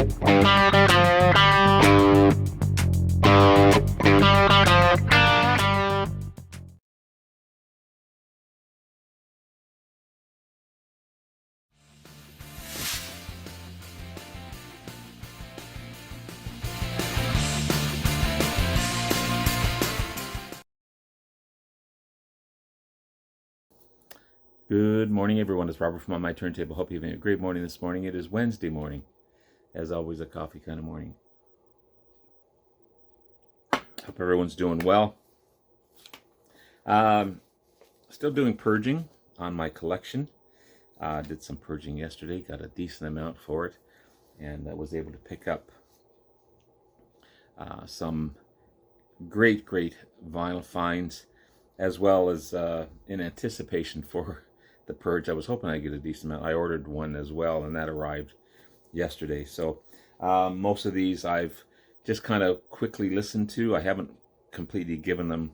Good morning, everyone. It's Robert from On My Turntable. Hope you're having a great morning this morning. It is Wednesday morning. As always, a coffee kind of morning. Hope everyone's doing well. Still doing purging on my collection. Did some purging yesterday. Got a decent amount for it. And I was able to pick up some great vinyl finds, as well as in anticipation for the purge. I was hoping I'd get a decent amount. I ordered one as well, and that arrived yesterday. So most of these I've just kind of quickly listened to. I haven't completely given them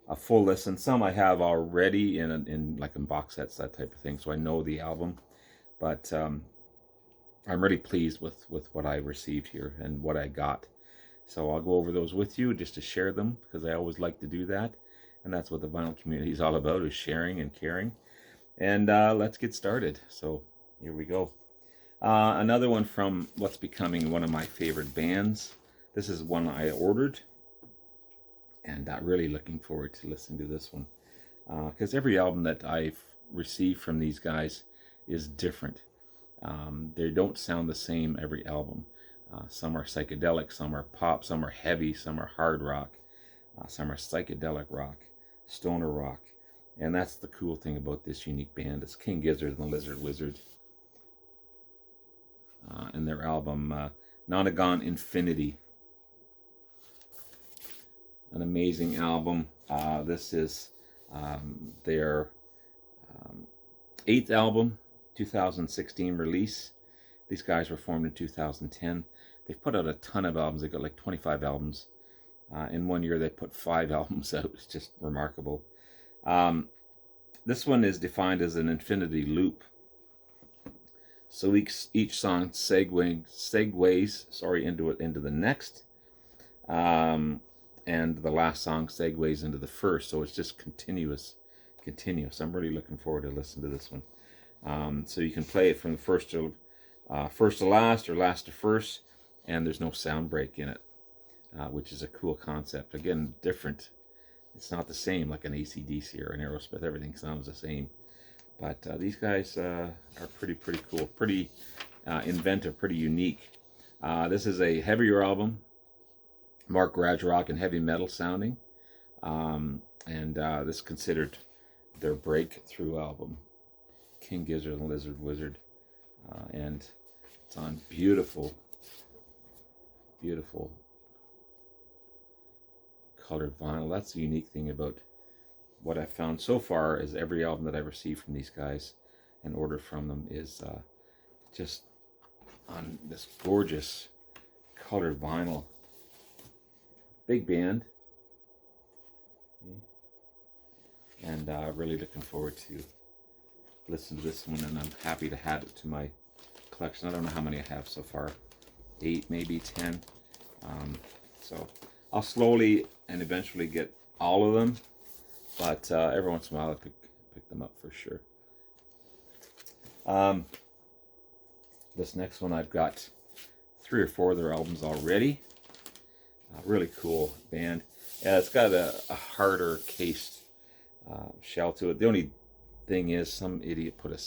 a full listen. Some I have already in box sets, that type of thing, so I know the album. But I'm really pleased with what I received here and what I got. So I'll go over those with you just to share them, because I always like to do that. And that's what the vinyl community is all about, is sharing and caring. And let's get started. So here we go. Another one from what's becoming one of my favorite bands. This is one I ordered, and really looking forward to listening to this one, because every album that I've received from these guys is different. They don't sound the same every album. Some are psychedelic, some are pop, some are heavy, some are hard rock, some are psychedelic rock, stoner rock. And that's the cool thing about this unique band. It's King Gizzard and the Lizard Wizard. And their album, Nonagon Infinity. An amazing album. This is their 8th album, 2016 release. These guys were formed in 2010. They've put out a ton of albums. They got like 25 albums. In 1 year, they put 5 albums out. It's just remarkable. This one is defined as an infinity loop. So each song segues into the next, and the last song segues into the first. So it's just continuous. I'm really looking forward to listening to this one. So you can play it from the first to last, or last to first, and there's no sound break in it, which is a cool concept. Again, different. It's not the same like an AC/DC or an Aerosmith. Everything sounds the same. But these guys are pretty cool, pretty inventive, pretty unique. This is a heavier album, more garage rock and heavy metal sounding. And this is considered their breakthrough album, King Gizzard and the Lizard Wizard. And it's on beautiful colored vinyl. That's the unique thing about what I've found so far, is every album that I've received from these guys and ordered from them is just on this gorgeous colored vinyl. Big band. And really looking forward to listening to this one, and I'm happy to add it to my collection. I don't know how many I have so far. 8, maybe 10. So I'll slowly and eventually get all of them, but every once in a while I pick them up for sure. This next one, I've got 3 or 4 of their albums already. Really cool band. Yeah, it's got a harder cased shell to it. The only thing is, some idiot put a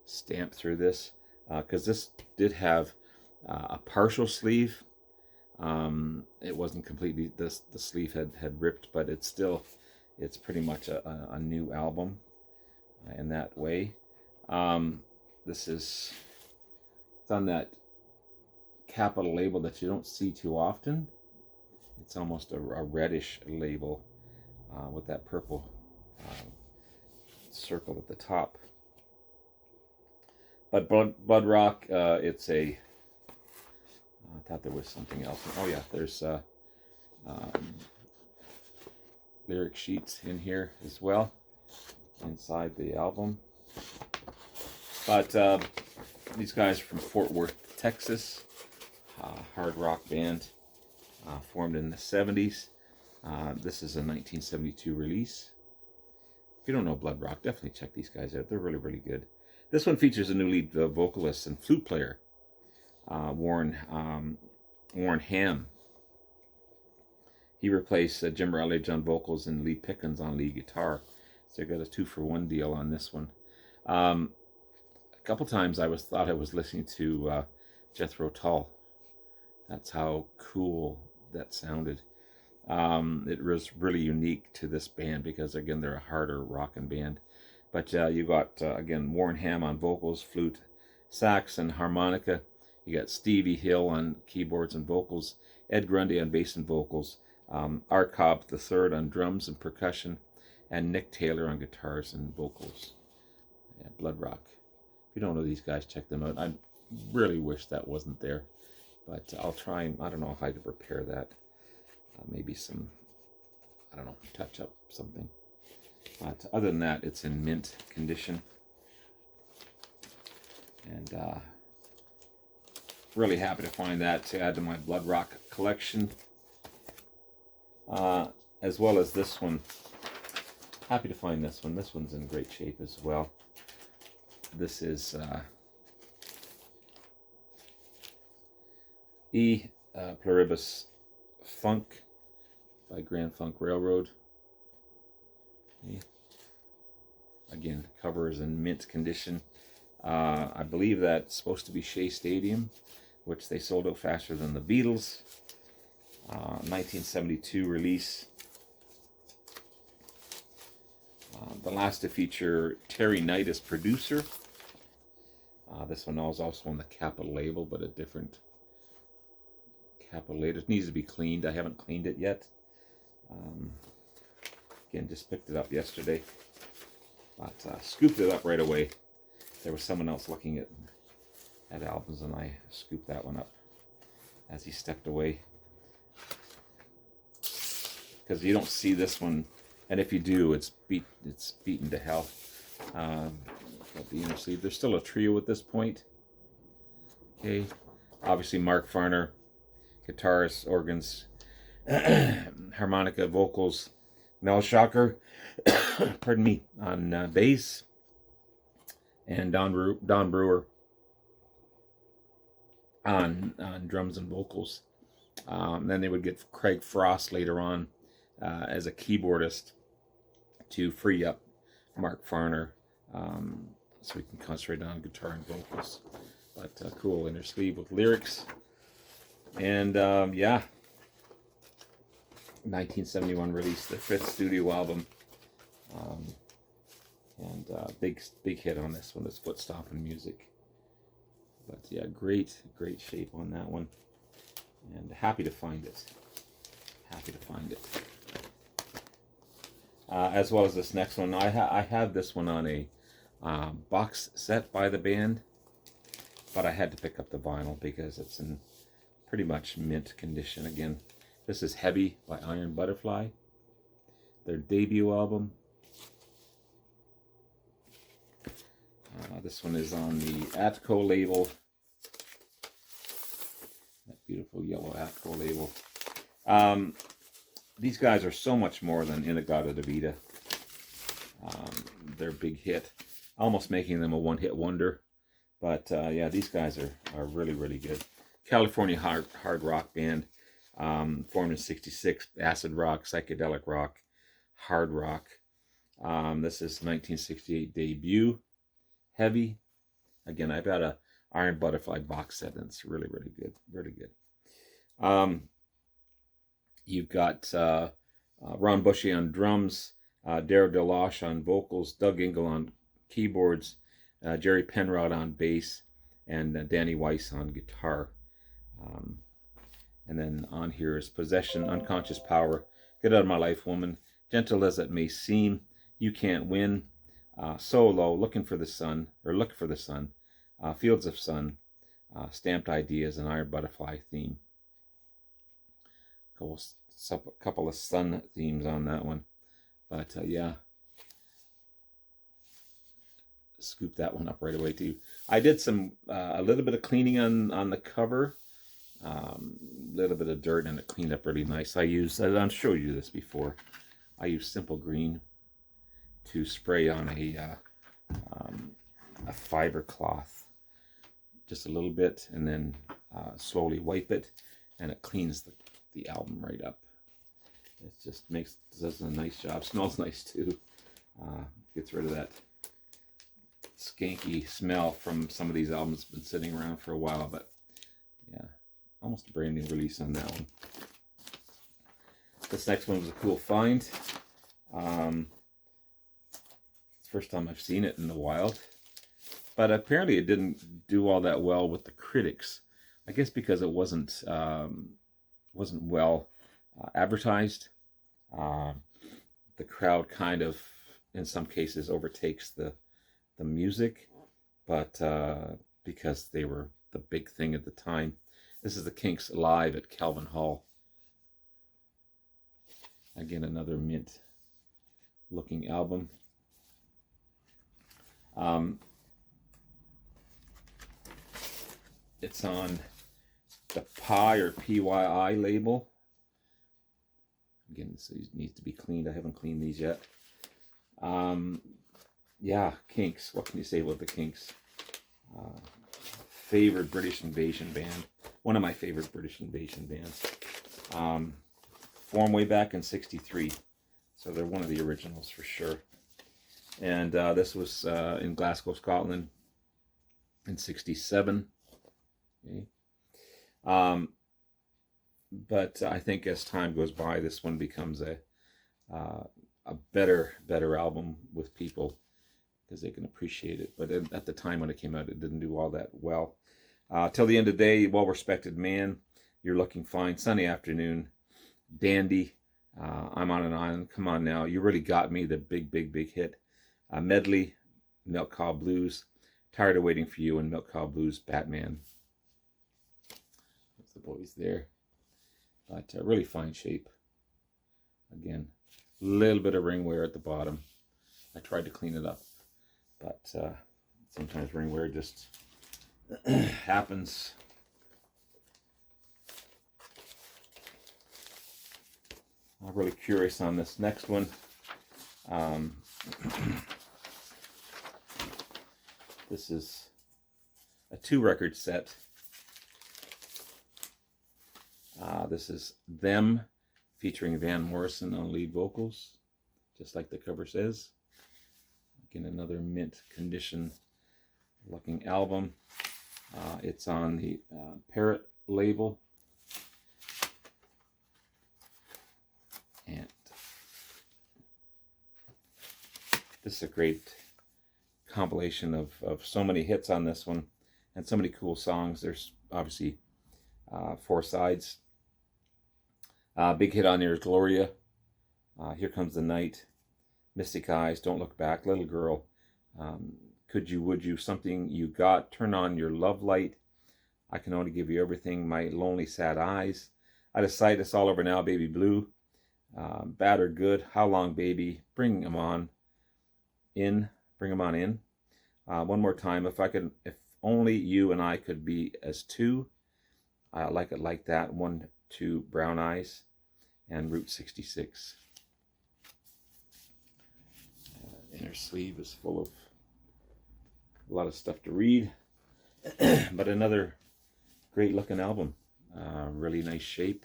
stamp through this, because this did have a partial sleeve. It wasn't completely, the sleeve had ripped, but it's pretty much a new album in that way. It's on that capital label that you don't see too often. It's almost a reddish label with that purple circle at the top. But Blood Rock, it's a... I thought there was something else. Oh yeah, there's lyric sheets in here as well, inside the album. But These guys are from Fort Worth, Texas. Hard rock band, formed in the 70s. This is a 1972 release. If you don't know Blood Rock, definitely check these guys out. They're really, really good. This one features a new lead vocalist and flute player, Warren Ham. He replaced Jim Rutledge on vocals and Lee Pickens on lead guitar. So I got a 2-for-1 deal on this one. A couple times I thought I was listening to Jethro Tull. That's how cool that sounded. It was really unique to this band because, again, they're a harder rockin' band. But you got, again, Warren Ham on vocals, flute, sax, and harmonica. You got Stevie Hill on keyboards and vocals, Ed Grundy on bass and vocals, Art Cobb III on drums and percussion, and Nick Taylor on guitars and vocals. Yeah, Blood Rock. If you don't know these guys, check them out. I really wish that wasn't there. But I'll try and, I don't know how to repair that. Maybe some, I don't know, touch up something. But other than that, it's in mint condition. And really happy to find that to add to my Blood Rock collection. As well as this one. Happy to find this one. This one's in great shape as well. This is E. Pluribus Funk by Grand Funk Railroad. Okay. Again, cover is in mint condition. I believe that's supposed to be Shea Stadium, which they sold out faster than the Beatles. 1972 release. The last to feature Terry Knight as producer. This one was also on the Capitol label, but a different Capitol label. It needs to be cleaned. I haven't cleaned it yet. Again, just picked it up yesterday, but scooped it up right away. There was someone else looking at albums, and I scooped that one up as he stepped away. Because you don't see this one, and if you do, it's beaten to hell. Got the inner sleeve. There's still a trio at this point. Okay, obviously Mark Farner, guitars, organs, harmonica, vocals. Mel Shocker, pardon me, on bass, and Don Brewer on drums and vocals. Then they would get Craig Frost later on as a keyboardist to free up Mark Farner so we can concentrate on guitar and vocals. But cool inner sleeve with lyrics. And yeah, 1971 release, their 5th studio album. And big hit on this one is Foot Stomping Music. But yeah, great shape on that one. And happy to find it. Happy to find it. As well as this next one. I have this one on a box set by the band, but I had to pick up the vinyl because it's in pretty much mint condition. Again, this is Heavy by Iron Butterfly, their debut album. This one is on the Atco label, that beautiful yellow Atco label. These guys are so much more than In-A-Gadda-Da-Vida. Their big hit, almost making them a one-hit wonder. But yeah, these guys are really, really good. California hard rock band, formed in '66. Acid rock, psychedelic rock, hard rock. This is 1968 debut. Heavy. Again, I've got a Iron Butterfly box set, and it's really, really good. Really good. You've got Ron Bushy on drums, Dara DeLoche on vocals, Doug Ingle on keyboards, Jerry Penrod on bass, and Danny Weiss on guitar. And then on here is Possession, Unconscious Power, Get Out of My Life, Woman, Gentle as It May Seem, You Can't Win, Solo, Looking for the Sun, Fields of Sun, Stamped Ideas, and Iron Butterfly theme. A couple of sun themes on that one. But yeah, scoop that one up right away too. I did some a little bit of cleaning on the cover, a little bit of dirt, and it cleaned up really nice. I've showed you this before. I use Simple Green to spray on a fiber cloth, just a little bit, and then slowly wipe it, and it cleans the album right up. It just does a nice job. Smells nice too. Gets rid of that skanky smell from some of these albums. Been sitting around for a while, but yeah, almost a brand new release on that one. This next one was a cool find. First time I've seen it in the wild, but apparently it didn't do all that well with the critics. I guess because it wasn't well advertised. The crowd kind of, in some cases, overtakes the music, but because they were the big thing at the time. This is the Kinks live at Calvin Hall. Again, another mint looking album. It's on the Pi or PYI label. Again, this needs to be cleaned. I haven't cleaned these yet. Yeah, Kinks. What can you say about the Kinks? Favorite British invasion band. One of my favorite British invasion bands. Formed way back in '63. So they're one of the originals for sure. And this was in Glasgow, Scotland in '67. Okay. But I think as time goes by, this one becomes a better album with people because they can appreciate it. But at the time when it came out, it didn't do all that well. Till the end of the day, well-respected man. You're looking fine. Sunny afternoon. Dandy. I'm on an island. Come on now. You really got me. The big hit. Medley. Milk Cow Blues. Tired of Waiting for You, and Milk Cow Blues. Batman. That's the boys there. But really fine shape. Again, a little bit of ring wear at the bottom. I tried to clean it up, but sometimes ring wear just happens. I'm really curious on this next one. This is a 2-record set. This is Them featuring Van Morrison on lead vocals, just like the cover says. Again, another mint condition looking album. It's on the Parrot label. And this is a great compilation of so many hits on this one and so many cool songs. There's obviously 4 sides. Big hit on there is Gloria. Here Comes the Night. Mystic Eyes, Don't Look Back, Little Girl. Could You, Would You, Something You Got, Turn On Your Love Light. I Can Only Give You Everything, My Lonely Sad Eyes. Out of Sight, It's All Over Now, Baby Blue. Bad or Good, How Long Baby, Bring 'Em On In. Bring 'Em On In. One more time, If Only You and I Could Be as Two. I Like It Like That, 1, 2, Brown Eyes, and Route 66. Inner sleeve is full of a lot of stuff to read, but another great looking album. Really nice shape,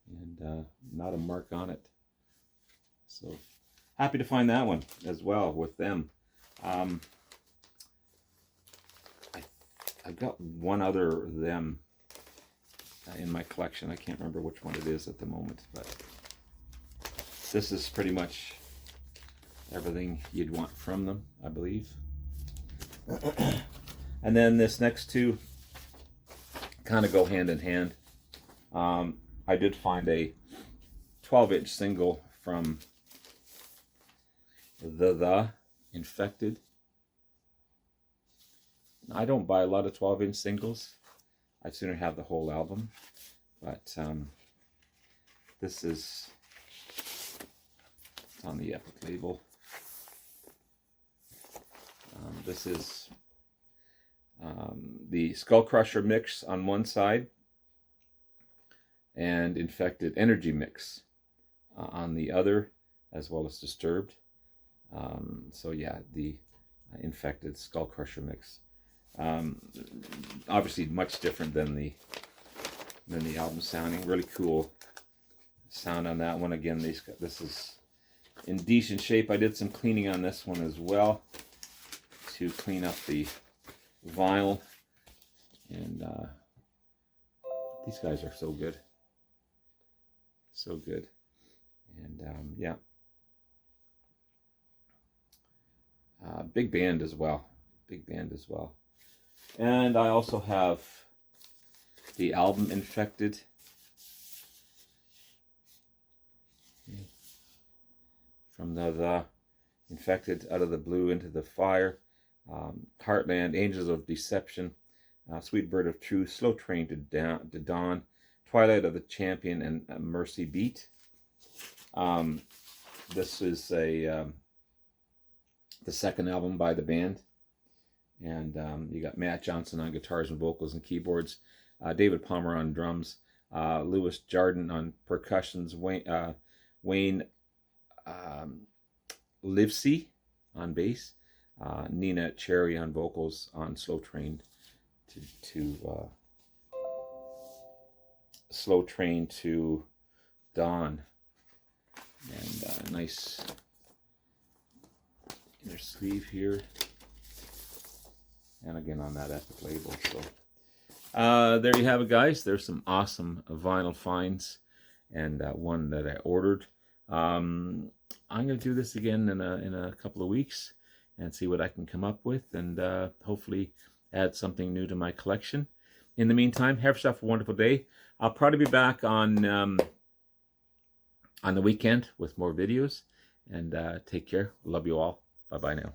and not a mark on it. So happy to find that one as well with them. I've got one other Them in my collection. I can't remember which one it is at the moment, but this is pretty much everything you'd want from them, I believe. And then this next two kind of go hand in hand. I did find a 12-inch single from The Infected. I don't buy a lot of 12-inch singles. I'd sooner have the whole album. But this is, it's on the Epic label. This is the Skull Crusher mix on one side and Infected Energy mix on the other, as well as Disturbed. So yeah, the Infected Skull Crusher mix. Obviously much different than the album sounding. Really cool sound on that one. Again, this is in decent shape. I did some cleaning on this one as well to clean up the vinyl, and these guys are so good, so good. And yeah, big band as well, big band as well. And I also have the album Infected. From the Infected, Out of the Blue into the Fire, Heartland, Angels of Deception, Sweet Bird of Truth, Slow Train to Dawn, Twilight of the Champion, and Mercy Beat. This is the second album by the band. And you got Matt Johnson on guitars and vocals and keyboards, David Palmer on drums, Lewis Jardin on percussions, Wayne Livesey on bass, Nina Cherry on vocals on Slow Train to Dawn. And nice inner sleeve here. And again on that Epic label. So there you have it, guys. There's some awesome vinyl finds, and one that I ordered. I'm going to do this again in a couple of weeks and see what I can come up with, and hopefully add something new to my collection. In the meantime, have yourself a wonderful day. I'll probably be back on the weekend with more videos, and take care. Love you all. Bye-bye now.